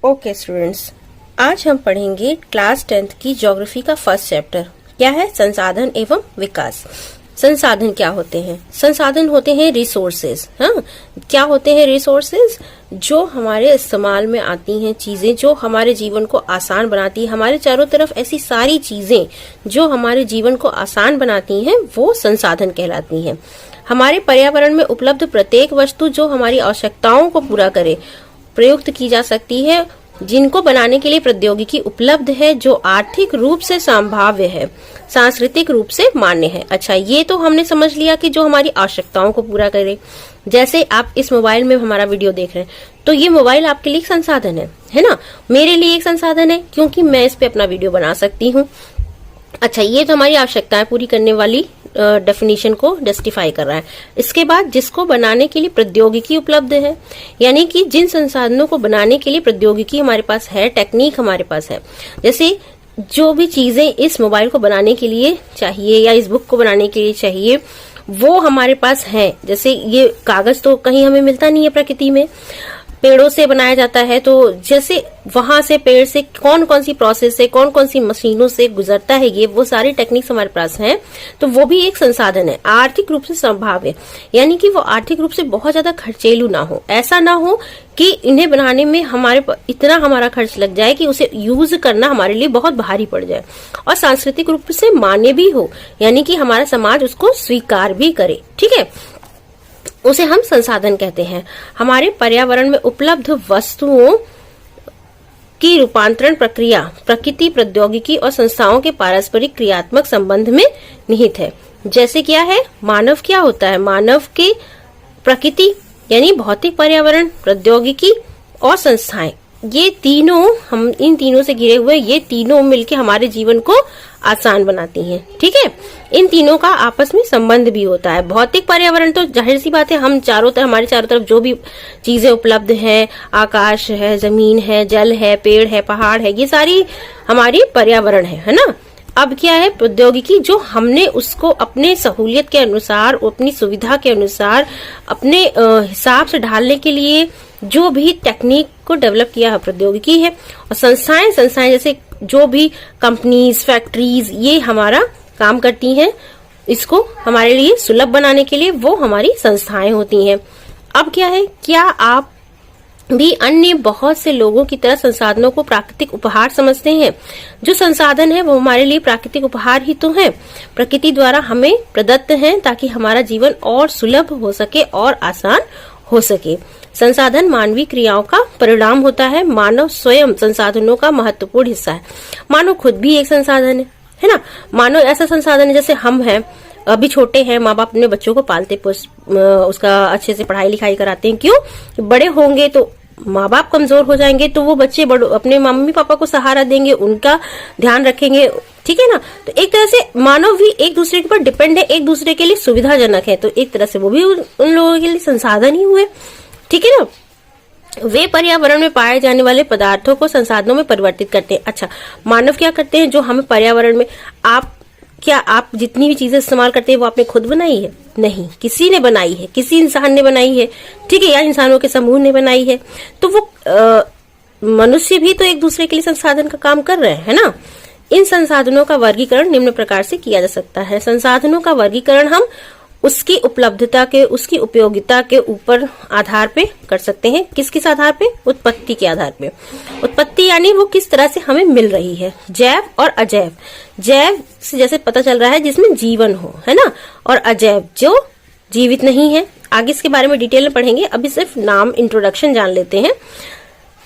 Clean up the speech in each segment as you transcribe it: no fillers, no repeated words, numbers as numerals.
Okay students, आज हम पढ़ेंगे क्लास 10th की ज्योग्राफी का फर्स्ट चैप्टर। क्या है? संसाधन एवं विकास। संसाधन क्या होते हैं? संसाधन होते हैं रिसोर्सेज। हाँ, क्या होते हैं रिसोर्सेज? जो हमारे इस्तेमाल में आती हैं चीजें, जो हमारे जीवन को आसान बनाती है। हमारे चारों तरफ ऐसी सारी चीजें जो हमारे जीवन को आसान बनाती हैं, वो संसाधन कहलाती हैं। हमारे पर्यावरण में उपलब्ध प्रत्येक वस्तु जो हमारी आवश्यकताओं को पूरा करे, प्रयुक्त की जा सकती है, जिनको बनाने के लिए प्रौद्योगिकी उपलब्ध है, जो आर्थिक रूप से संभाव्य है, सांस्कृतिक रूप से मान्य है। अच्छा, ये तो हमने समझ लिया कि जो हमारी आवश्यकताओं को पूरा करे। जैसे आप इस मोबाइल में हमारा वीडियो देख रहे हैं, तो ये मोबाइल आपके लिए एक संसाधन है ना? मेरे लिए एक संसाधन है, क्योंकि मैं इस पे अपना वीडियो बना सकती हूँ। अच्छा, ये तो हमारी आवश्यकताएं पूरी करने वाली डेफिनेशन को जस्टिफाई कर रहा है। इसके बाद जिसको बनाने के लिए प्रौद्योगिकी उपलब्ध है, यानी कि जिन संसाधनों को बनाने के लिए प्रौद्योगिकी हमारे पास है, टेक्निक हमारे पास है। जैसे जो भी चीजें इस मोबाइल को बनाने के लिए चाहिए या इस बुक को बनाने के लिए चाहिए, वो हमारे पास है। जैसे ये कागज तो कहीं हमें मिलता नहीं है, प्रकृति में पेड़ों से बनाया जाता है। तो जैसे वहां से पेड़ से कौन कौन सी प्रोसेस से, कौन कौन सी मशीनों से गुजरता है, ये वो सारी टेक्निक्स हमारे पास हैं। तो वो भी एक संसाधन है, आर्थिक रूप से संभाव्य, यानी कि वो आर्थिक रूप से बहुत ज्यादा खर्चेलू ना हो। ऐसा ना हो कि इन्हें बनाने में इतना हमारा खर्च लग जाए कि उसे यूज करना हमारे लिए बहुत भारी पड़ जाए। और सांस्कृतिक रूप से मान्य भी हो, यानी कि हमारा समाज उसको स्वीकार भी करे। ठीक है, उसे हम संसाधन कहते हैं। हमारे पर्यावरण में उपलब्ध वस्तुओं की रूपांतरण प्रक्रिया प्रकृति, प्रौद्योगिकी और संस्थाओं के पारस्परिक क्रियात्मक संबंध में निहित है। जैसे क्या है? मानव क्या होता है? मानव के प्रकृति यानी भौतिक पर्यावरण, प्रौद्योगिकी और संस्थाएं, ये तीनों, हम इन तीनों से घिरे हुए, ये तीनों मिलके हमारे जीवन को आसान बनाती हैं। ठीक है, इन तीनों का आपस में संबंध भी होता है। भौतिक पर्यावरण तो जाहिर सी बात है, हमारे चारों तरफ जो भी चीजें उपलब्ध हैं, आकाश है, जमीन है, जल है, पेड़ है, पहाड़ है, ये सारी हमारी पर्यावरण है ना? अब क्या है? प्रौद्योगिकी, जो हमने उसको अपने सहूलियत के अनुसार, अपनी सुविधा के अनुसार, अपने हिसाब से ढालने के लिए जो भी टेक्निक को डेवलप किया है, प्रौद्योगिकी है। और संस्थाएं जैसे जो भी कंपनीज, फैक्ट्रीज, ये हमारा काम करती हैं, इसको हमारे लिए सुलभ बनाने के लिए वो हमारी संस्थाएं होती हैं। अब क्या है? क्या आप भी अन्य बहुत से लोगों की तरह संसाधनों को प्राकृतिक उपहार समझते हैं? जो संसाधन है वो हमारे लिए प्राकृतिक उपहार ही तो है, प्रकृति द्वारा हमें प्रदत्त हैं, ताकि हमारा जीवन और सुलभ हो सके और आसान हो सके। संसाधन मानवीय क्रियाओं का परिणाम होता है। मानव स्वयं संसाधनों का महत्वपूर्ण हिस्सा है। मानव खुद भी एक संसाधन है ना? मानव ऐसा संसाधन है, जैसे हम हैं, अभी छोटे हैं, माँ बाप अपने बच्चों को पालते उसका अच्छे से पढ़ाई लिखाई कराते हैं। क्यों? बड़े होंगे तो माँ बाप कमजोर हो जाएंगे, तो वो बच्चे अपने मम्मी पापा को सहारा देंगे, उनका ध्यान रखेंगे। ठीक है ना? तो एक तरह से मानव भी एक दूसरे के ऊपर डिपेंड है, एक दूसरे के लिए सुविधाजनक है। तो एक तरह से वो भी उन लोगों के लिए संसाधन ही हुए। ठीक है ना? वे पर्यावरण में पाए जाने वाले पदार्थों को संसाधनों में परिवर्तित करते हैं। अच्छा, मानव क्या करते हैं? जो हमें पर्यावरण में, आप जितनी भी चीजें इस्तेमाल करते हैं, वो आपने खुद बनाई है? नहीं, किसी ने बनाई है, किसी इंसान ने बनाई है। ठीक है, या इंसानों के समूह ने बनाई है। तो वो मनुष्य भी तो एक दूसरे के लिए संसाधन का काम कर रहे हैं, है ना? इन संसाधनों का वर्गीकरण निम्न प्रकार से किया जा सकता है। संसाधनों का वर्गीकरण हम उसकी उपलब्धता के, उसकी उपयोगिता के ऊपर आधार पे कर सकते हैं। किस आधार पे? उत्पत्ति के आधार पे। उत्पत्ति यानी वो किस तरह से हमें मिल रही है। जैव और अजैव। जैव से जैसे पता चल रहा है जिसमें जीवन हो, है ना? और अजैव जो जीवित नहीं है। आगे इसके बारे में डिटेल में पढ़ेंगे, अभी सिर्फ नाम, इंट्रोडक्शन जान लेते हैं।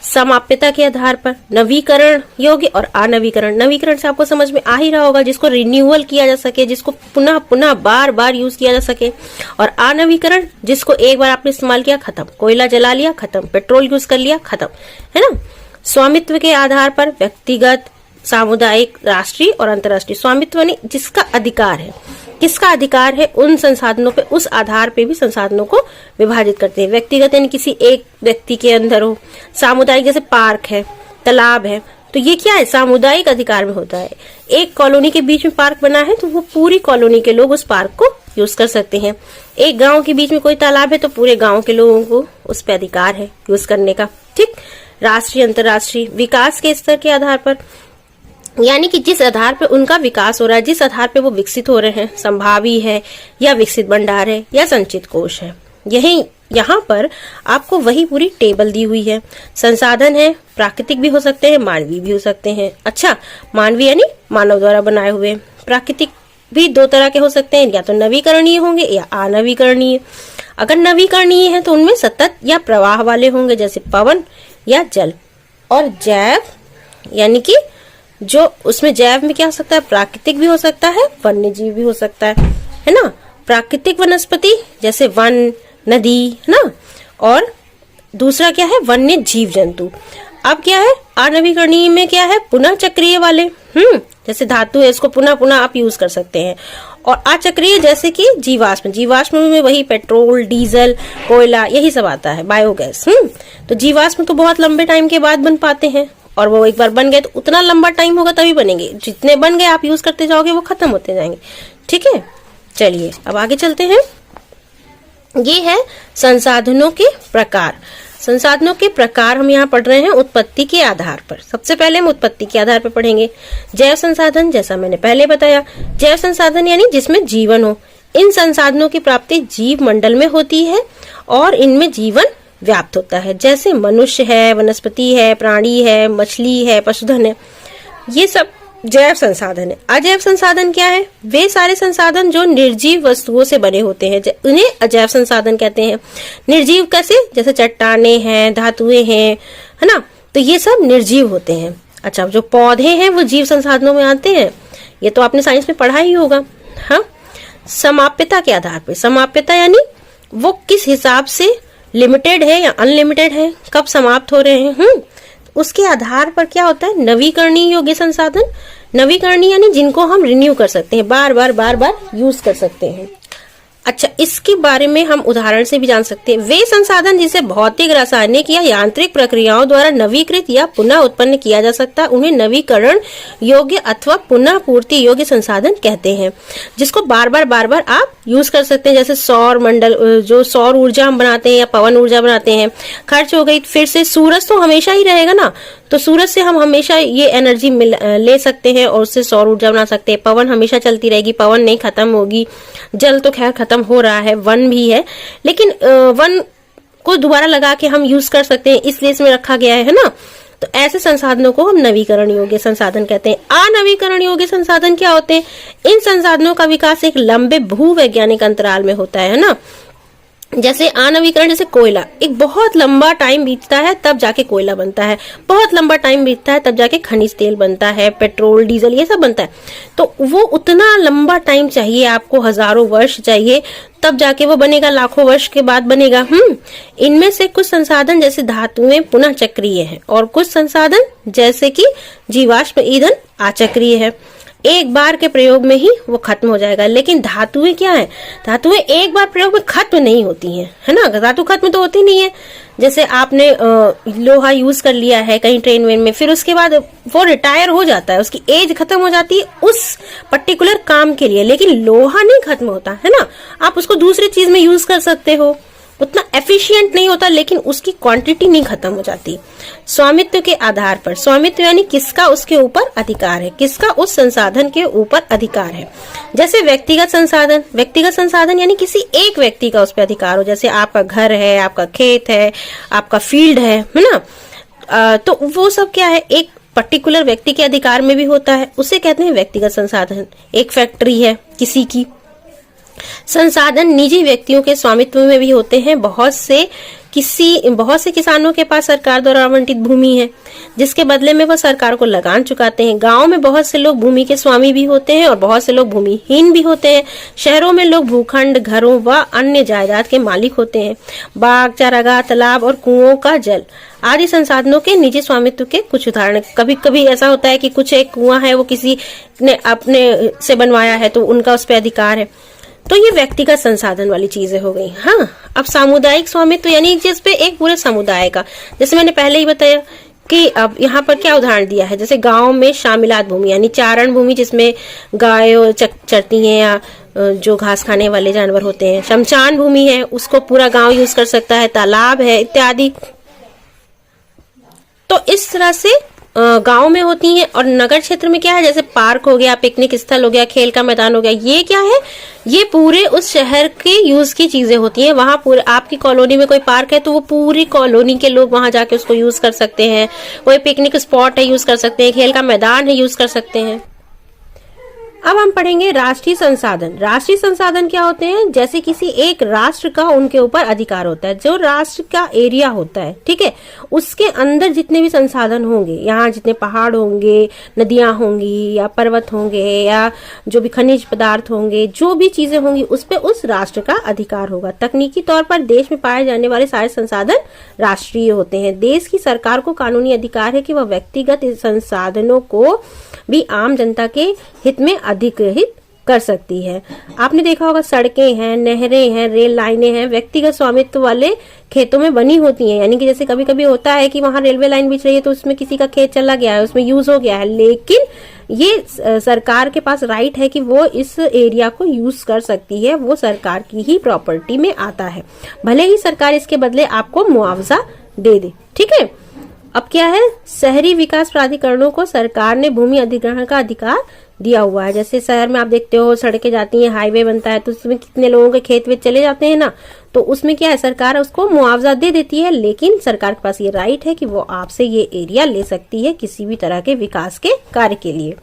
समाप्यता के आधार पर नवीकरण योग्य और अनवीकरण। नवीकरण से आपको समझ में आ ही रहा होगा, जिसको रिन्यूअल किया जा सके, जिसको पुनः पुनः बार बार यूज किया जा सके। और अनवीकरण, जिसको एक बार आपने इस्तेमाल किया, खत्म। कोयला जला लिया, खत्म। पेट्रोल यूज कर लिया, खत्म, है ना? स्वामित्व के आधार पर व्यक्तिगत, सामुदायिक, राष्ट्रीय और अंतर्राष्ट्रीय। स्वामित्व यानी जिसका अधिकार है, किसका अधिकार है उन संसाधनों पे, उस आधार पे भी संसाधनों को विभाजित करते हैं। व्यक्तिगत यानी किसी एक व्यक्ति के अंदर हो। सामुदायिक जैसे पार्क है, तालाब है, तो ये क्या है? सामुदायिक अधिकार में होता है। एक कॉलोनी के बीच में पार्क बना है तो वो पूरी कॉलोनी के लोग उस पार्क को यूज कर सकते हैं। एक गांव के बीच में कोई तालाब है तो पूरे गांव के लोगों को उस पर अधिकार है यूज करने का। ठीक, राष्ट्रीय अंतर्राष्ट्रीय, विकास के स्तर के आधार पर, यानी कि जिस आधार पे उनका विकास हो रहा है, जिस आधार पे वो विकसित हो रहे हैं, संभावी है या विकसित भंडार है या संचित कोष है। यही यहाँ पर आपको वही पूरी टेबल दी हुई है। संसाधन है, प्राकृतिक भी हो सकते हैं, मानवीय भी हो सकते हैं। अच्छा, मानवीय यानी मानव द्वारा बनाए हुए। प्राकृतिक भी दो तरह के हो सकते हैं, या तो नवीकरणीय होंगे या अनवीकरणीय। अगर नवीकरणीय है तो उनमें सतत या प्रवाह वाले होंगे, जैसे पवन या जल। और जैव यानी कि जो उसमें जैव में क्या हो सकता है, प्राकृतिक भी हो सकता है, वन्य जीव भी हो सकता है ना। प्राकृतिक वनस्पति जैसे वन, नदी, है ना। और दूसरा क्या है, वन्य जीव जंतु। अब क्या है, अनवीकरणीय में क्या है, पुनः चक्रीय वाले, जैसे धातु है, इसको पुनः पुनः आप यूज कर सकते हैं। और अचक्रीय जैसे कि जीवाश्म, जीवाश्म में वही पेट्रोल, डीजल, कोयला, यही सब आता है, बायोगैस। तो जीवाश्म तो बहुत लंबे टाइम के बाद बन पाते हैं, और वो एक बार बन गए तो उतना लंबा टाइम होगा तभी बनेंगे। जितने बन गए आप यूज करते जाओगे वो खत्म होते जाएंगे। ठीक है, चलिए अब आगे चलते हैं। ये है संसाधनों के प्रकार। संसाधनों के प्रकार हम यहाँ पढ़ रहे हैं उत्पत्ति के आधार पर। सबसे पहले हम उत्पत्ति के आधार पर पढ़ेंगे। जैव संसाधन, जैसा मैंने पहले बताया, जैव संसाधन यानी जिसमें जीवन हो। इन संसाधनों की प्राप्ति जीव मंडल में होती है और इनमें जीवन व्याप्त होता है, जैसे मनुष्य है, वनस्पति है, प्राणी है, मछली है, पशुधन है। ये सब जैव संसाधन है। अजैव संसाधन क्या है, वे सारे संसाधन जो निर्जीव वस्तुओं से बने होते हैं, उन्हें अजैव संसाधन कहते हैं। निर्जीव कैसे, जैसे चट्टाने हैं, धातुएं हैं, है ना, तो ये सब निर्जीव होते हैं। अच्छा, जो पौधे हैं वो जीव संसाधनों में आते हैं, ये तो आपने साइंस में पढ़ा ही होगा। हाँ, समाप्यता के आधार पर, समाप्यता यानी वो किस हिसाब से लिमिटेड है या अनलिमिटेड है, कब समाप्त हो रहे हैं, उसके आधार पर क्या होता है, नवीकरणीय योग्य संसाधन। नवीकरणीय यानी जिनको हम रिन्यू कर सकते हैं, बार बार यूज कर सकते हैं। अच्छा, इसके बारे में हम उदाहरण से भी जान सकते हैं। वे संसाधन जिसे भौतिक, रासायनिक या यांत्रिक प्रक्रियाओं द्वारा नवीकृत या पुनः उत्पन्न किया जा सकता है, उन्हें नवीकरण योग्य अथवा पुनः पूर्ति योग्य संसाधन कहते हैं, जिसको बार बार आप यूज कर सकते हैं। जैसे सौर मंडल, जो सौर ऊर्जा हम बनाते हैं या पवन ऊर्जा बनाते हैं, खर्च हो गई, फिर से सूरज तो हमेशा ही रहेगा ना, तो सूरज से हम हमेशा ये एनर्जी ले सकते हैं और उससे सौर ऊर्जा बना सकते हैं। पवन हमेशा चलती रहेगी, पवन नहीं खत्म होगी। जल तो खैर खत्म हो रहा है, वन भी है, लेकिन वन को दोबारा लगा के हम यूज कर सकते हैं, इसलिए इसमें रखा गया है ना। तो ऐसे संसाधनों को हम नवीकरण योग्य संसाधन कहते हैं। अनवीकरण योग्य संसाधन क्या होते हैं, इन संसाधनों का विकास एक लंबे भूवैज्ञानिक अंतराल में होता है ना। जैसे अनवीकरण, जैसे कोयला, एक बहुत लंबा टाइम बीतता है तब जाके कोयला बनता है, बहुत लंबा टाइम बीतता है तब जाके खनिज तेल बनता है, पेट्रोल, डीजल, ये सब बनता है। तो वो उतना लंबा टाइम चाहिए आपको, हजारों वर्ष चाहिए, तब जाके वो बनेगा, लाखों वर्ष के बाद बनेगा। इनमें से कुछ संसाधन जैसे धातुएं पुनः चक्रीय है, और कुछ संसाधन जैसे कि जीवाश्म ईंधन अचक्रीय है, एक बार के प्रयोग में ही वो खत्म हो जाएगा। लेकिन धातुएं क्या है, धातुएं एक बार प्रयोग में खत्म नहीं होती हैं, है ना। धातु खत्म तो होती नहीं है। जैसे आपने लोहा यूज कर लिया है कहीं ट्रेन वेन में, फिर उसके बाद वो रिटायर हो जाता है, उसकी एज खत्म हो जाती है उस पर्टिकुलर काम के लिए, लेकिन लोहा नहीं खत्म होता, है ना। आप उसको दूसरी चीज में यूज कर सकते हो, उतना एफिशिएंट नहीं होता, लेकिन उसकी क्वांटिटी नहीं खत्म हो जाती। स्वामित्व के आधार पर, स्वामित्व यानी किसका उसके ऊपर अधिकार है, किसका उस संसाधन के ऊपर अधिकार है। जैसे व्यक्तिगत संसाधन, व्यक्तिगत संसाधन यानी किसी एक व्यक्ति का उस पर अधिकार हो, जैसे आपका घर है, आपका खेत है, आपका फील्ड है ना। तो वो सब क्या है, एक पर्टिकुलर व्यक्ति के अधिकार में भी होता है, उसे कहते हैं व्यक्तिगत संसाधन। एक फैक्ट्री है किसी की। संसाधन निजी व्यक्तियों के स्वामित्व में भी होते हैं। बहुत से किसानों के पास सरकार द्वारा आवंटित भूमि है, जिसके बदले में वह सरकार को लगान चुकाते हैं। गांव में बहुत से लोग भूमि के स्वामी भी होते हैं और बहुत से लोग भूमिहीन भी होते हैं। शहरों में लोग भूखंड, घरों व अन्य जायदाद के मालिक होते हैं। बाग, चारागाह, तालाब और कुओं का जल आदि संसाधनों के निजी स्वामित्व के कुछ उदाहरण। कभी कभी ऐसा होता है कि कुछ एक कुआं है वो किसी ने अपने से बनवाया है, तो उनका उस पर अधिकार है। तो ये व्यक्तिगत संसाधन वाली चीजें हो गई। हाँ, अब सामुदायिक स्वामित्व यानी जिस पे एक पूरे समुदाय का, जैसे मैंने पहले ही बताया कि अब यहाँ पर क्या उदाहरण दिया है, जैसे गांव में शामिलात भूमि यानी चारण भूमि, जिसमें गाय चरती हैं या जो घास खाने वाले जानवर होते हैं। शमशान भूमि है, उसको पूरा गांव यूज कर सकता है। तालाब है इत्यादि। तो इस तरह से गांव में होती हैं। और नगर क्षेत्र में क्या है, जैसे पार्क हो गया, पिकनिक स्थल हो गया, खेल का मैदान हो गया, ये क्या है, ये पूरे उस शहर के यूज की चीजें होती हैं। वहां पूरे आपकी कॉलोनी में कोई पार्क है तो वो पूरी कॉलोनी के लोग वहां जाके उसको यूज कर सकते हैं। कोई पिकनिक स्पॉट है, यूज कर सकते हैं। खेल का मैदान है, यूज कर सकते हैं। अब हम पढ़ेंगे राष्ट्रीय संसाधन। राष्ट्रीय संसाधन क्या होते हैं, जैसे किसी एक राष्ट्र का उनके ऊपर अधिकार होता है। जो राष्ट्र का एरिया होता है, ठीक है, उसके अंदर जितने भी संसाधन होंगे, यहाँ जितने पहाड़ होंगे, नदियां होंगी या पर्वत होंगे या जो भी खनिज पदार्थ होंगे, जो भी चीजें होंगी, उस पे उस राष्ट्र का अधिकार होगा। तकनीकी तौर पर देश में पाए जाने वाले सारे संसाधन राष्ट्रीय होते हैं। देश की सरकार को कानूनी अधिकार है कि वह व्यक्तिगत संसाधनों को भी आम जनता के हित में अधिग्रहित कर सकती है। आपने देखा होगा, सड़कें हैं, नहरें हैं, रेल लाइनें हैं, व्यक्तिगत स्वामित्व वाले खेतों में बनी होती हैं। यानी कि जैसे कभी कभी होता है कि वहां रेलवे लाइन बिछ रही है तो उसमें किसी का खेत चला गया है, उसमें यूज हो गया है, लेकिन ये सरकार के पास राइट है कि वो इस एरिया को यूज कर सकती है। वो सरकार की ही प्रॉपर्टी में आता है, भले ही सरकार इसके बदले आपको मुआवजा दे दे। ठीक है। अब क्या है, शहरी विकास प्राधिकरणों को सरकार ने भूमि अधिग्रहण का अधिकार दिया हुआ है। जैसे शहर में आप देखते हो सड़कें जाती हैं, हाईवे बनता है, तो उसमें कितने लोगों के खेत वेत चले जाते हैं ना, तो उसमें क्या है, सरकार उसको मुआवजा दे देती है। लेकिन सरकार के पास ये राइट है कि वो आपसे ये एरिया ले सकती है किसी भी तरह के विकास के कार्य के लिए।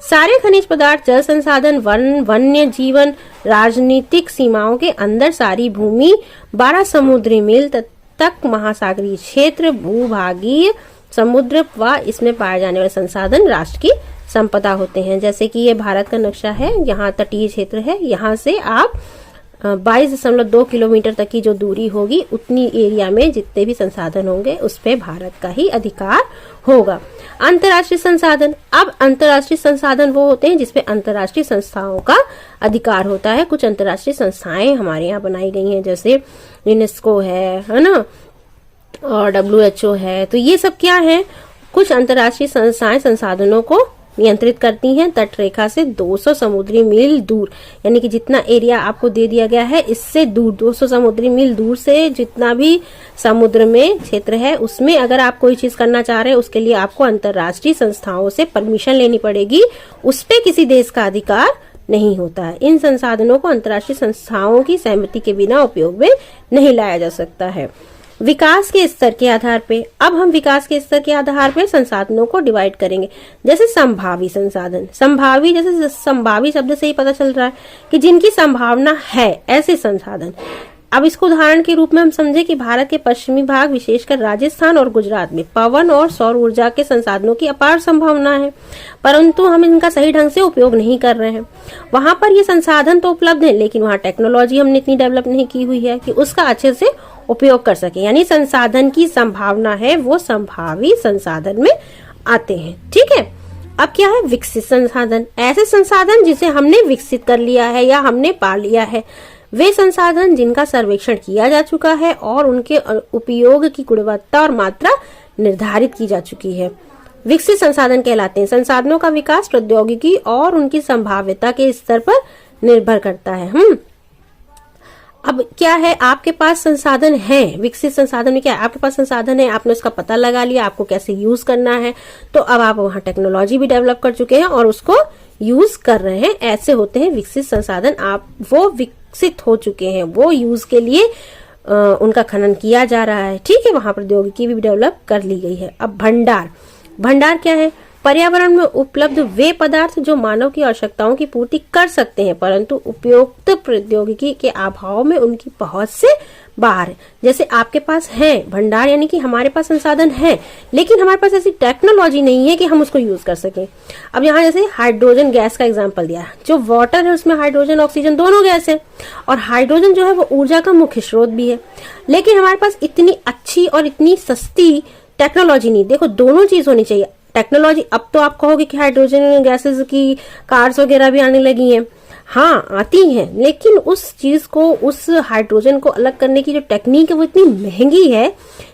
सारे खनिज पदार्थ, जल संसाधन, वन्य जीवन, राजनीतिक सीमाओं के अंदर सारी भूमि, 12 समुद्री मील तक महासागरीय क्षेत्र, भूभागीय समुद्र व इसमें पाए जाने वाले संसाधन राष्ट्र की संपदा होते हैं। जैसे कि ये भारत का नक्शा है, यहाँ तटीय क्षेत्र है, यहाँ से आप 22.2 किलोमीटर तक की जो दूरी होगी, उतनी एरिया में जितने भी संसाधन होंगे उस पे भारत का ही अधिकार होगा। अंतर्राष्ट्रीय संसाधन। अब अंतर्राष्ट्रीय संसाधन वो होते हैं जिसपे अंतर्राष्ट्रीय संस्थाओं का अधिकार होता है। कुछ अंतर्राष्ट्रीय संस्थाएं हमारे यहाँ बनाई गई हैं, जैसे यूनेस्को है ना, और WHO है। तो ये सब क्या है, कुछ अंतर्राष्ट्रीय संस्थाएं संसाधनों को नियंत्रित करती हैं। तट रेखा से 200 समुद्री मील दूर, यानी कि जितना एरिया आपको दे दिया गया है इससे दूर, 200 समुद्री मील दूर से जितना भी समुद्र में क्षेत्र है, उसमें अगर आप कोई चीज करना चाह रहे हैं, उसके लिए आपको अंतर्राष्ट्रीय संस्थाओं से परमिशन लेनी पड़ेगी। उस पे किसी देश का अधिकार नहीं होता है। इन संसाधनों को अंतर्राष्ट्रीय संस्थाओं की सहमति के बिना उपयोग में नहीं लाया जा सकता है। विकास के स्तर के आधार पे, अब हम विकास के स्तर के आधार पे संसाधनों को डिवाइड करेंगे। जैसे संभावी संसाधन, संभावी, जैसे संभावी शब्द से ही पता चल रहा है कि जिनकी संभावना है, ऐसे संसाधन। अब इसको उदाहरण के रूप में हम समझे कि भारत के पश्चिमी भाग, विशेषकर राजस्थान और गुजरात में पवन और सौर ऊर्जा के संसाधनों की अपार संभावना है, परंतु हम इनका सही ढंग से उपयोग नहीं कर रहे हैं। वहां पर ये संसाधन तो उपलब्ध है, लेकिन वहां टेक्नोलॉजी हमने इतनी डेवलप नहीं की हुई है कि उसका अच्छे से उपयोग कर सके। यानी संसाधन की संभावना है, वो संभावी संसाधन में आते हैं। ठीक है। अब क्या है, विकसित संसाधन। ऐसे संसाधन जिसे हमने विकसित कर लिया है या हमने पा लिया है, वे संसाधन जिनका सर्वेक्षण किया जा चुका है और उनके उपयोग की गुणवत्ता और मात्रा निर्धारित की जा चुकी है, विकसित संसाधन कहलाते हैं। संसाधनों का विकास प्रौद्योगिकी और उनकी संभाव्यता के स्तर पर निर्भर करता है। अब क्या है, आपके पास संसाधन है, विकसित संसाधन में क्या है, आपके पास संसाधन है, आपने उसका पता लगा लिया, आपको कैसे यूज करना है, तो अब आप वहां टेक्नोलॉजी भी डेवलप कर चुके हैं और उसको यूज कर रहे हैं। ऐसे होते हैं विकसित संसाधन। आप वो विकसित हो चुके हैं, वो यूज के लिए उनका खनन किया जा रहा है। ठीक है, वहां प्रौद्योगिकी भी डेवलप कर ली गई है। अब भंडार। भंडार क्या है, पर्यावरण में उपलब्ध वे पदार्थ जो मानव की आवश्यकताओं की पूर्ति कर सकते हैं, परंतु उपयुक्त प्रौद्योगिकी के अभाव में उनकी पहुंच से बाहर है। जैसे आपके पास है भंडार, यानी कि हमारे पास संसाधन है, लेकिन हमारे पास ऐसी टेक्नोलॉजी नहीं है कि हम उसको यूज कर सकें। अब यहाँ जैसे हाइड्रोजन गैस का एग्जांपल दिया, जो वाटर है उसमें हाइड्रोजन ऑक्सीजन दोनों गैस है, और हाइड्रोजन जो है वो ऊर्जा का मुख्य स्रोत भी है, लेकिन हमारे पास इतनी अच्छी और इतनी सस्ती टेक्नोलॉजी नहीं। देखो, दोनों चीज होनी चाहिए। टेक्नोलॉजी, अब तो आप कहोगे कि हाइड्रोजन गैसेस की कार्स वगैरह भी आने लगी हैं, हाँ आती हैं, लेकिन उस चीज को, उस हाइड्रोजन को अलग करने की जो टेक्निक है वो इतनी महंगी है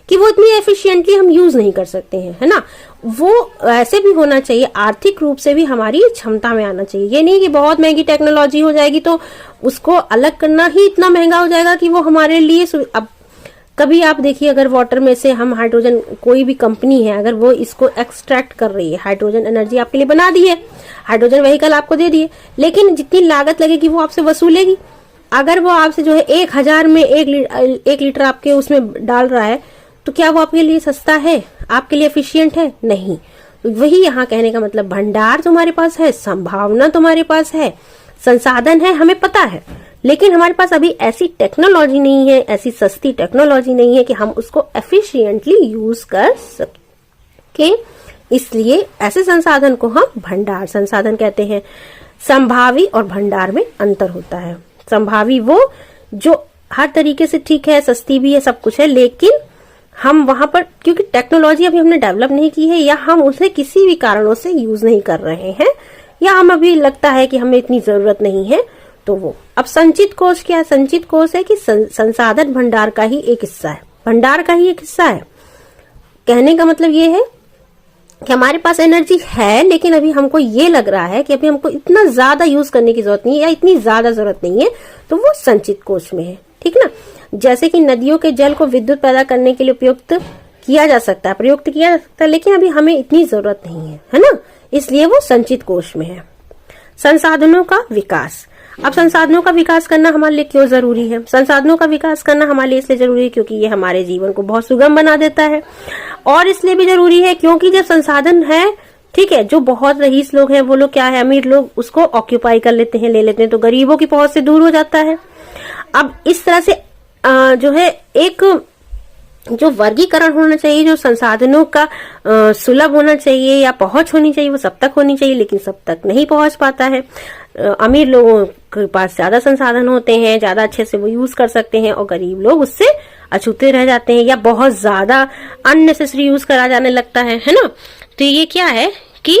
कि वो इतनी एफिशिएंटली हम यूज नहीं कर सकते हैं, है ना। वो ऐसे भी होना चाहिए, आर्थिक रूप से भी हमारी क्षमता में आना चाहिए। ये नहीं कि बहुत महंगी टेक्नोलॉजी हो जाएगी तो उसको अलग करना ही इतना महंगा हो जाएगा कि वो हमारे लिए, अब कभी आप देखिए, अगर वाटर में से हम हाइड्रोजन, कोई भी कंपनी है अगर वो इसको एक्सट्रैक्ट कर रही है, हाइड्रोजन एनर्जी आपके लिए बना दी है, हाइड्रोजन व्हीकल आपको दे दिए, लेकिन जितनी लागत लगेगी वो आपसे वसूलेगी। अगर वो आपसे जो है 1000 में 1 लीटर आपके उसमें डाल रहा है, तो क्या वो आपके लिए सस्ता है, आपके लिए एफिशिएंट है? नहीं। वही यहाँ कहने का मतलब, भंडार तुम्हारे पास है, संभावना तुम्हारे पास है, संसाधन है, हमें पता है, लेकिन हमारे पास अभी ऐसी टेक्नोलॉजी नहीं है, ऐसी सस्ती टेक्नोलॉजी नहीं है कि हम उसको एफिशिएंटली यूज कर सके। इसलिए ऐसे संसाधन को हम भंडार संसाधन कहते हैं। संभावी और भंडार में अंतर होता है। संभावी वो जो हर तरीके से ठीक है, सस्ती भी है, सब कुछ है, लेकिन हम वहां पर क्योंकि टेक्नोलॉजी अभी हमने डेवलप नहीं की है, या हम उसे किसी भी कारणों से यूज नहीं कर रहे हैं, या हम अभी लगता है कि हमें इतनी जरूरत नहीं है, तो वो। अब संचित कोष क्या है? संचित कोष है कि संसाधन भंडार का ही एक हिस्सा है, भंडार का ही एक हिस्सा है। कहने का मतलब ये है कि हमारे पास एनर्जी है, लेकिन अभी हमको ये लग रहा है कि अभी हमको इतना ज्यादा यूज करने की जरूरत नहीं है, या इतनी ज्यादा जरूरत नहीं है, तो वो संचित कोष में है। ठीक ना? जैसे कि नदियों के जल को विद्युत पैदा करने के लिए प्रयुक्त किया जा सकता है, लेकिन अभी हमें इतनी जरूरत नहीं है ना? इसलिए वो संचित कोष में है। संसाधनों का विकास। अब संसाधनों का विकास करना हमारे लिए क्यों जरूरी है? संसाधनों का विकास करना हमारे लिए इसलिए जरूरी है क्योंकि ये हमारे जीवन को बहुत सुगम बना देता है, और इसलिए भी जरूरी है क्योंकि जब संसाधन है, ठीक है, जो बहुत रईस लोग हैं वो लोग क्या है, अमीर लोग उसको ऑक्यूपाई कर लेते हैं, ले लेते हैं, तो गरीबों की पहुंच से दूर हो जाता है। अब इस तरह से जो है एक जो वर्गीकरण होना चाहिए, जो संसाधनों का सुलभ होना चाहिए या पहुंच होनी चाहिए, वो सब तक होनी चाहिए, लेकिन सब तक नहीं पहुंच पाता है। अमीर लोगों के पास ज्यादा संसाधन होते हैं, ज्यादा अच्छे से वो यूज कर सकते हैं, और गरीब लोग उससे अछूते रह जाते हैं, या बहुत ज्यादा अननेसेसरी यूज करा जाने लगता है ना? तो ये क्या है कि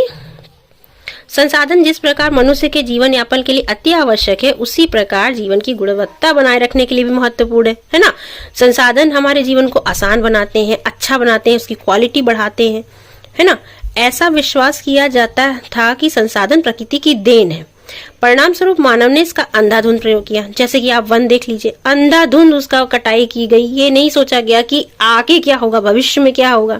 संसाधन जिस प्रकार मनुष्य के जीवन यापन के लिए अति आवश्यक है, उसी प्रकार जीवन की गुणवत्ता बनाए रखने के लिए भी महत्वपूर्ण है ना? संसाधन हमारे जीवन को आसान बनाते हैं, अच्छा बनाते हैं, उसकी क्वालिटी बढ़ाते हैं, है ना? ऐसा विश्वास किया जाता था कि संसाधन प्रकृति की देन है। परिणाम स्वरूप मानव ने इसका अंधाधुंध प्रयोग किया। जैसे कि आप वन देख लीजिए, अंधाधुंध उसका कटाई की गई, ये नहीं सोचा गया कि आगे क्या होगा, भविष्य में क्या होगा।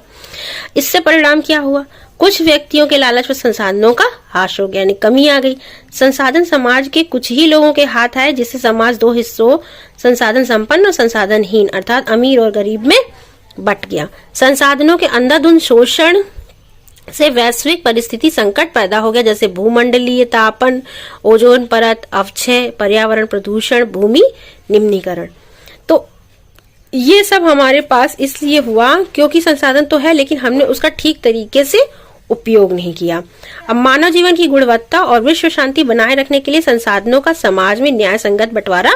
इससे परिणाम क्या हुआ? कुछ व्यक्तियों के लालच में संसाधनों का हाश हो गया, यानी कमी आ गई। संसाधन समाज के कुछ ही लोगों के हाथ आए, जिससे समाज दो हिस्सों, संसाधन संपन्न और संसाधनहीन, अर्थात अमीर और गरीब में बट गया। संसाधनों के अंधाधुंध शोषण से वैश्विक परिस्थिति संकट पैदा हो गया, जैसे भूमंडलीय तापन, ओजोन परत अवक्षय, पर्यावरण प्रदूषण, भूमि निम्नीकरण। तो ये सब हमारे पास इसलिए हुआ क्योंकि संसाधन तो है, लेकिन हमने उसका ठीक तरीके से उपयोग नहीं किया। अब मानव जीवन की गुणवत्ता और विश्व शांति बनाए रखने के लिए संसाधनों का समाज में न्याय संगत बंटवारा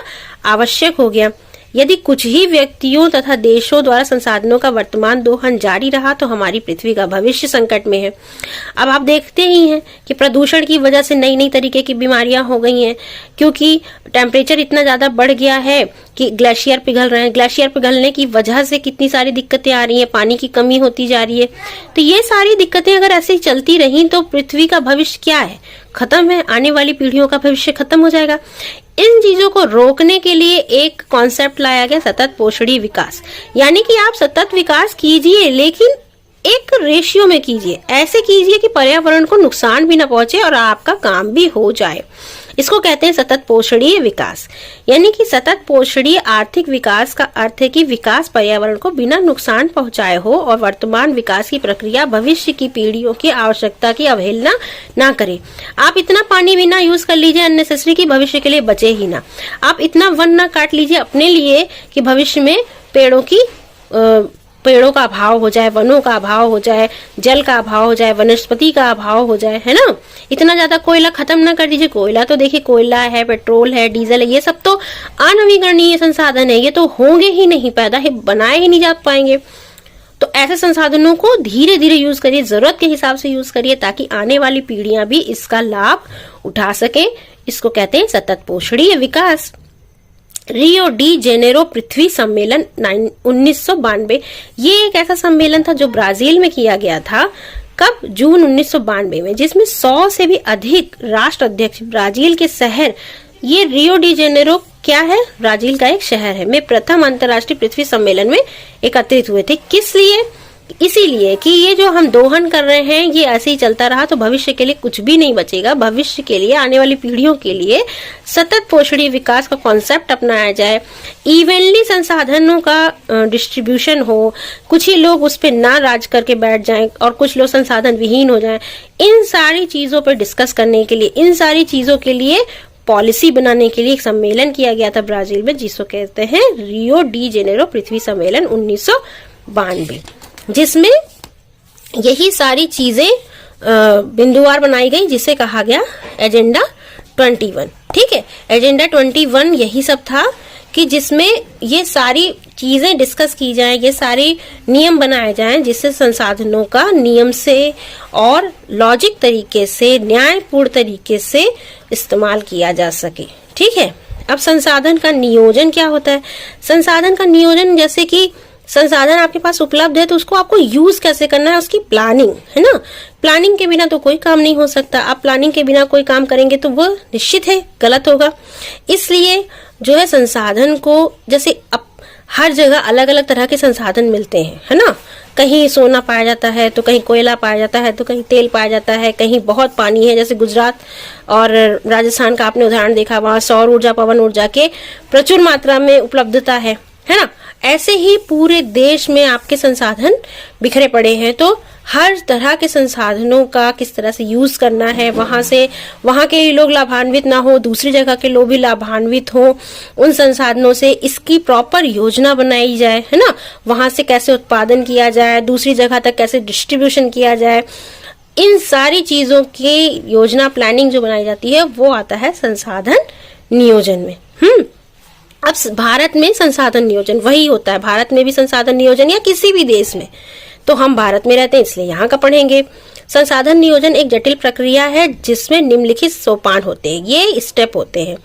आवश्यक हो गया। यदि कुछ ही व्यक्तियों तथा देशों द्वारा संसाधनों का वर्तमान दोहन जारी रहा, तो हमारी पृथ्वी का भविष्य संकट में है। अब आप देखते ही हैं कि प्रदूषण की वजह से नई नई तरीके की बीमारियां हो गई हैं, क्योंकि टेम्परेचर इतना ज्यादा बढ़ गया है कि ग्लेशियर पिघल रहे हैं। ग्लेशियर पिघलने की वजह से कितनी सारी दिक्कतें आ रही हैं, पानी की कमी होती जा रही है। तो ये सारी दिक्कतें अगर ऐसे ही चलती रही तो पृथ्वी का भविष्य क्या है? खत्म है। आने वाली पीढ़ियों का भविष्य खत्म हो जाएगा। इन चीजों को रोकने के लिए एक कॉन्सेप्ट लाया गया, सतत पोषणीय विकास। यानी कि आप सतत विकास कीजिए, लेकिन एक रेशियो में कीजिए, ऐसे कीजिए कि पर्यावरण को नुकसान भी ना पहुंचे और आपका काम भी हो जाए। इसको कहते हैं सतत पोषणीय विकास। यानी कि सतत पोषणीय आर्थिक विकास का अर्थ है कि विकास पर्यावरण को बिना नुकसान पहुंचाए हो और वर्तमान विकास की प्रक्रिया भविष्य की पीढ़ियों की आवश्यकता की अवहेलना ना करे। आप इतना पानी भी ना यूज कर लीजिए अननेसेसरी कि भविष्य के लिए बचे ही ना। आप इतना वन ना काट लीजिए अपने लिए कि भविष्य में पेड़ों का अभाव हो जाए, वनों का अभाव हो जाए, जल का अभाव हो जाए, वनस्पति का अभाव हो जाए, है ना? इतना ज्यादा कोयला खत्म ना कर दीजिए। कोयला तो देखिए, कोयला है, पेट्रोल है, डीजल है, ये सब तो अनवीकरणीय संसाधन है, ये तो होंगे ही नहीं, पैदा ही बनाए ही नहीं जा पाएंगे। तो ऐसे संसाधनों को धीरे धीरे यूज करिए, जरूरत के हिसाब से यूज करिए, ताकि आने वाली पीढ़ियां भी इसका लाभ उठा सके। इसको कहते हैं सतत पोषणीय विकास। रियो डी जेनेरो पृथ्वी सम्मेलन 1992, ये एक ऐसा सम्मेलन था जो ब्राजील में किया गया था। कब? जून 1992 में, जिसमें 100 से भी अधिक राष्ट्र अध्यक्ष ब्राजील के शहर ये रियो डी जेनेरो क्या है? ब्राजील का एक शहर है, में प्रथम अंतर्राष्ट्रीय पृथ्वी सम्मेलन में एकत्रित हुए थे। किस लिए? इसीलिए कि ये जो हम दोहन कर रहे हैं ये ऐसे ही चलता रहा तो भविष्य के लिए कुछ भी नहीं बचेगा। भविष्य के लिए, आने वाली पीढ़ियों के लिए सतत पोषणीय विकास का कॉन्सेप्ट अपनाया जाए, इवनली संसाधनों का डिस्ट्रीब्यूशन हो, कुछ ही लोग उस पर ना राज करके बैठ जाएं और कुछ लोग संसाधन विहीन हो जाएं। इन सारी चीजों पर डिस्कस करने के लिए, इन सारी चीजों के लिए पॉलिसी बनाने के लिए एक सम्मेलन किया गया था ब्राजील में, जिसको कहते हैं रियो डी जेनेरो पृथ्वी सम्मेलन 1992, जिसमें यही सारी चीजें बिंदुवार बनाई गई, जिसे कहा गया एजेंडा 21। ठीक है, एजेंडा 21 यही सब था कि जिसमें ये सारी चीजें डिस्कस की जाएं, ये सारे नियम बनाए जाएं, जिससे संसाधनों का नियम से और लॉजिक तरीके से, न्यायपूर्ण तरीके से इस्तेमाल किया जा सके। ठीक है, अब संसाधन का नियोजन क्या होता है? संसाधन का नियोजन, जैसे कि संसाधन आपके पास उपलब्ध है तो उसको आपको यूज कैसे करना है, उसकी प्लानिंग है ना। प्लानिंग के बिना तो कोई काम नहीं हो सकता। आप प्लानिंग के बिना कोई काम करेंगे तो वो निश्चित है गलत होगा। इसलिए जो है संसाधन को, जैसे अब हर जगह अलग अलग तरह के संसाधन मिलते हैं, है ना। कहीं सोना पाया जाता है तो कहीं कोयला पाया जाता है तो कहीं तेल पाया जाता है, कहीं बहुत पानी है, जैसे गुजरात और राजस्थान का आपने उदाहरण देखा, वहां सौर ऊर्जा, पवन ऊर्जा के प्रचुर मात्रा में उपलब्धता है ना। ऐसे ही पूरे देश में आपके संसाधन बिखरे पड़े हैं, तो हर तरह के संसाधनों का किस तरह से यूज करना है, वहां के लोग लाभान्वित ना हो, दूसरी जगह के लोग भी लाभान्वित हो उन संसाधनों से, इसकी प्रॉपर योजना बनाई जाए, है ना। वहां से कैसे उत्पादन किया जाए, दूसरी जगह तक कैसे डिस्ट्रीब्यूशन किया जाए, इन सारी चीजों की योजना, प्लानिंग जो बनाई जाती है वो आता है संसाधन नियोजन में। अब भारत में संसाधन नियोजन वही होता है, भारत में भी संसाधन नियोजन या किसी भी देश में, तो हम भारत में रहते हैं इसलिए यहाँ का पढ़ेंगे। संसाधन नियोजन एक जटिल प्रक्रिया है जिसमें निम्नलिखित सोपान होते हैं, ये स्टेप होते हैं।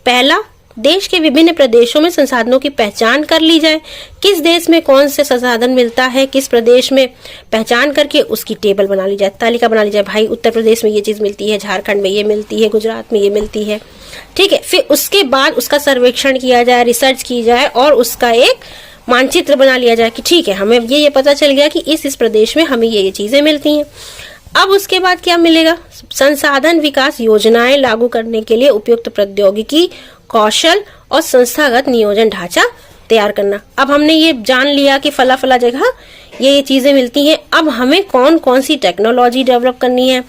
पहला, देश के विभिन्न प्रदेशों में संसाधनों की पहचान कर ली जाए, किस देश में कौन से संसाधन मिलता है, किस प्रदेश में, पहचान करके उसकी टेबल बना ली जाए, तालिका बना ली जाए। भाई उत्तर प्रदेश में ये चीज मिलती है, झारखंड में ये मिलती है, गुजरात में ये मिलती है। ठीक है, फिर उसके बाद उसका सर्वेक्षण किया जाए, रिसर्च की जाए और उसका एक मानचित्र बना लिया जाए कि ठीक है, हमें ये पता चल गया कि इस प्रदेश में हमें ये चीजें मिलती हैं। अब उसके बाद क्या मिलेगा? संसाधन विकास योजनाएं लागू करने के लिए उपयुक्त प्रौद्योगिकी, कौशल और संस्थागत नियोजन ढांचा तैयार करना। अब हमने ये जान लिया कि फला जगह ये चीजें मिलती हैं। अब हमें कौन कौन सी टेक्नोलॉजी डेवलप करनी है,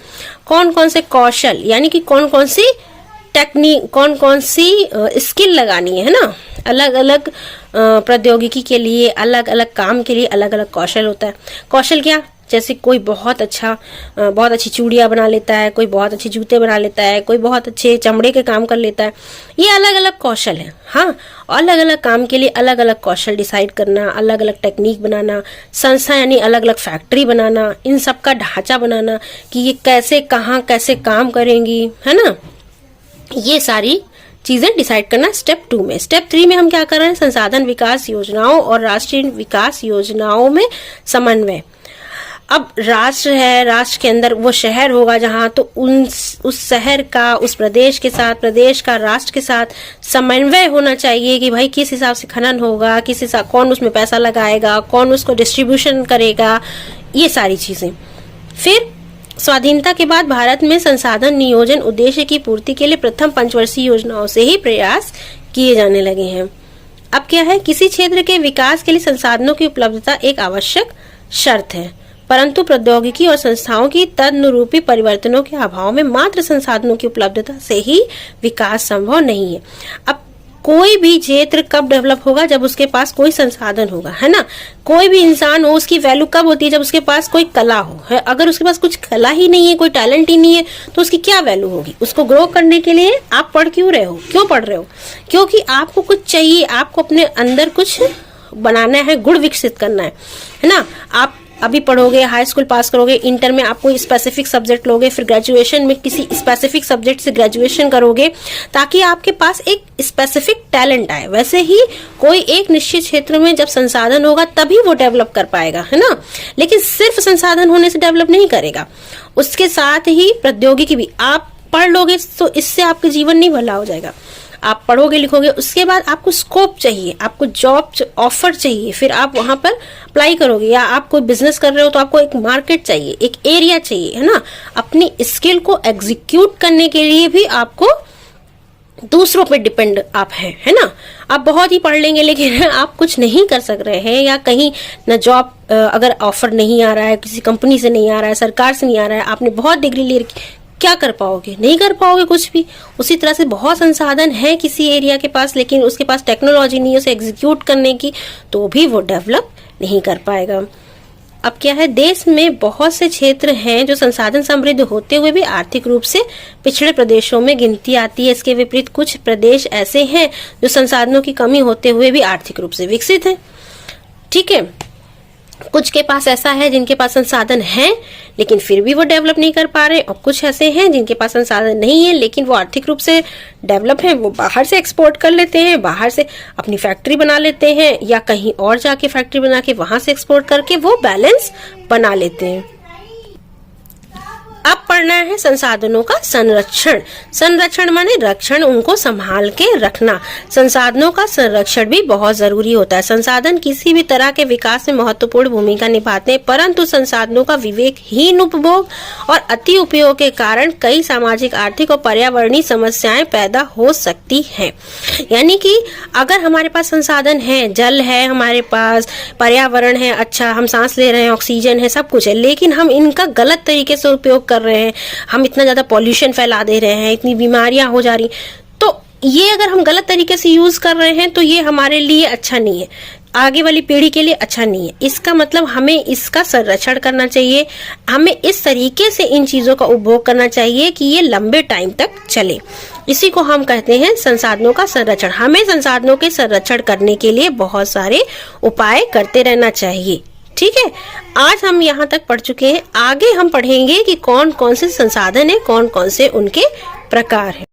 कौन कौन से कौशल, यानी कि कौन कौन सी टेक्निक, कौन कौन सी स्किल लगानी है ना। अलग अलग प्रौद्योगिकी के लिए, अलग अलग काम के लिए अलग अलग कौशल होता है। कौशल क्या? जैसे कोई बहुत अच्छी चूड़ियां बना लेता है, कोई बहुत अच्छे जूते बना लेता है, कोई बहुत अच्छे चमड़े के काम कर लेता है। ये अलग अलग कौशल है। हाँ, अलग अलग काम के लिए अलग अलग कौशल डिसाइड करना, अलग अलग टेक्निक बनाना, संस्था यानी अलग अलग फैक्ट्री बनाना, इन सब का ढांचा बनाना कि ये कैसे, कहाँ, कैसे काम करेंगी, है ना। ये सारी चीजें डिसाइड करना स्टेप 2 में। स्टेप 3 में हम क्या कर रहे हैं? संसाधन विकास योजनाओं और राष्ट्रीय विकास योजनाओं में समन्वय। अब राष्ट्र है, राष्ट्र के अंदर वो शहर होगा जहां, तो उस शहर का, उस प्रदेश के साथ, प्रदेश का राष्ट्र के साथ समन्वय होना चाहिए कि भाई किस हिसाब से खनन होगा, किस हिसाब, कौन उसमें पैसा लगाएगा, कौन उसको डिस्ट्रीब्यूशन करेगा, ये सारी चीजें। फिर स्वाधीनता के बाद भारत में संसाधन नियोजन उद्देश्य की पूर्ति के लिए प्रथम पंचवर्षीय योजनाओं से ही प्रयास किए जाने लगे हैं। अब क्या है? किसी क्षेत्र के विकास के लिए संसाधनों की उपलब्धता एक आवश्यक शर्त है, परंतु प्रौद्योगिकी और संस्थाओं की तदनुरूपी परिवर्तनों के अभाव में मात्र संसाधनों की उपलब्धता से ही विकास संभव नहीं है। अब कोई भी क्षेत्र कब डेवलप होगा? जब उसके पास कोई संसाधन होगा, है ना। कोई भी इंसान हो, उसकी वैल्यू कब होती है? जब उसके पास कोई कला हो, है। अगर उसके पास कुछ कला ही नहीं है, कोई टैलेंट ही नहीं है, तो उसकी क्या वैल्यू होगी? उसको ग्रो करने के लिए आप पढ़ क्यों रहे हो? क्यों पढ़ रहे हो? क्योंकि आपको कुछ चाहिए, आपको अपने अंदर कुछ बनाना है, गुण विकसित करना है ना। आप अभी पढ़ोगे, हाई स्कूल पास करोगे, इंटर में आप कोई स्पेसिफिक सब्जेक्ट लोगे, फिर ग्रेजुएशन में किसी स्पेसिफिक सब्जेक्ट से ग्रेजुएशन करोगे, ताकि आपके पास एक स्पेसिफिक टैलेंट आए। वैसे ही कोई एक निश्चित क्षेत्र में जब संसाधन होगा तभी वो डेवलप कर पाएगा, है ना। लेकिन सिर्फ संसाधन होने से डेवलप नहीं करेगा, उसके साथ ही प्रौद्योगिकी भी। आप पढ़ लोगे तो इससे आपका जीवन नहीं भला हो जाएगा। आप पढ़ोगे लिखोगे, उसके बाद आपको स्कोप चाहिए, आपको जॉब ऑफर चाहिए, फिर आप वहां पर अप्लाई करोगे, या आप कोई बिजनेस कर रहे हो तो आपको एक मार्केट चाहिए, एक एरिया चाहिए, है ना। अपनी स्किल को एग्जीक्यूट करने के लिए भी आपको दूसरों पे डिपेंड आप है ना। आप बहुत ही पढ़ लेंगे लेकिन आप कुछ नहीं कर सक रहे हैं, या कहीं न जॉब अगर ऑफर नहीं आ रहा है, किसी कंपनी से नहीं आ रहा है, सरकार से नहीं आ रहा है, आपने बहुत डिग्री ले रखी, क्या कर पाओगे? नहीं कर पाओगे कुछ भी। उसी तरह से बहुत संसाधन है किसी एरिया के पास, लेकिन उसके पास टेक्नोलॉजी नहीं है उसे एग्जीक्यूट करने की, तो भी वो डेवलप नहीं कर पाएगा। अब क्या है, देश में बहुत से क्षेत्र हैं जो संसाधन समृद्ध होते हुए भी आर्थिक रूप से पिछड़े प्रदेशों में गिनती आती है। इसके विपरीत कुछ प्रदेश ऐसे हैं जो संसाधनों की कमी होते हुए भी आर्थिक रूप से विकसित है। ठीक है, कुछ के पास ऐसा है जिनके पास संसाधन है लेकिन फिर भी वो डेवलप नहीं कर पा रहे, और कुछ ऐसे हैं जिनके पास संसाधन नहीं है लेकिन वो आर्थिक रूप से डेवलप है, वो बाहर से एक्सपोर्ट कर लेते हैं, बाहर से अपनी फैक्ट्री बना लेते हैं, या कहीं और जाके फैक्ट्री बना के वहां से एक्सपोर्ट करके वो बैलेंस बना लेते हैं। अब पढ़ना है संसाधनों का संरक्षण। संरक्षण माने रक्षण, उनको संभाल के रखना। संसाधनों का संरक्षण भी बहुत जरूरी होता है। संसाधन किसी भी तरह के विकास में महत्वपूर्ण भूमिका निभाते हैं, परंतु संसाधनों का विवेकहीन उपभोग और अति उपयोग के कारण कई सामाजिक, आर्थिक और पर्यावरणीय समस्याएं पैदा हो सकती हैं। यानी कि अगर हमारे पास संसाधन है, जल है हमारे पास, पर्यावरण है, अच्छा हम सांस ले रहे हैं, ऑक्सीजन है, सब कुछ है, लेकिन हम इनका गलत तरीके से उपयोग कर रहे हैं, हम इतना ज्यादा पॉल्यूशन फैला दे रहे हैं, इतनी बीमारियां हो जा रही, तो ये अगर हम गलत तरीके से यूज कर रहे हैं तो ये हमारे लिए अच्छा नहीं है, आगे वाली पीढ़ी के लिए अच्छा नहीं है। इसका मतलब हमें इसका संरक्षण करना चाहिए, हमें इस तरीके से इन चीजों का उपभोग करना चाहिए कि ये लंबे टाइम तक चले। इसी को हम कहते हैं संसाधनों का संरक्षण। हमें संसाधनों के संरक्षण करने के लिए बहुत सारे उपाय करते रहना चाहिए। ठीक है, आज हम यहाँ तक पढ़ चुके हैं, आगे हम पढ़ेंगे कि कौन कौन से संसाधन है, कौन कौन से उनके प्रकार है।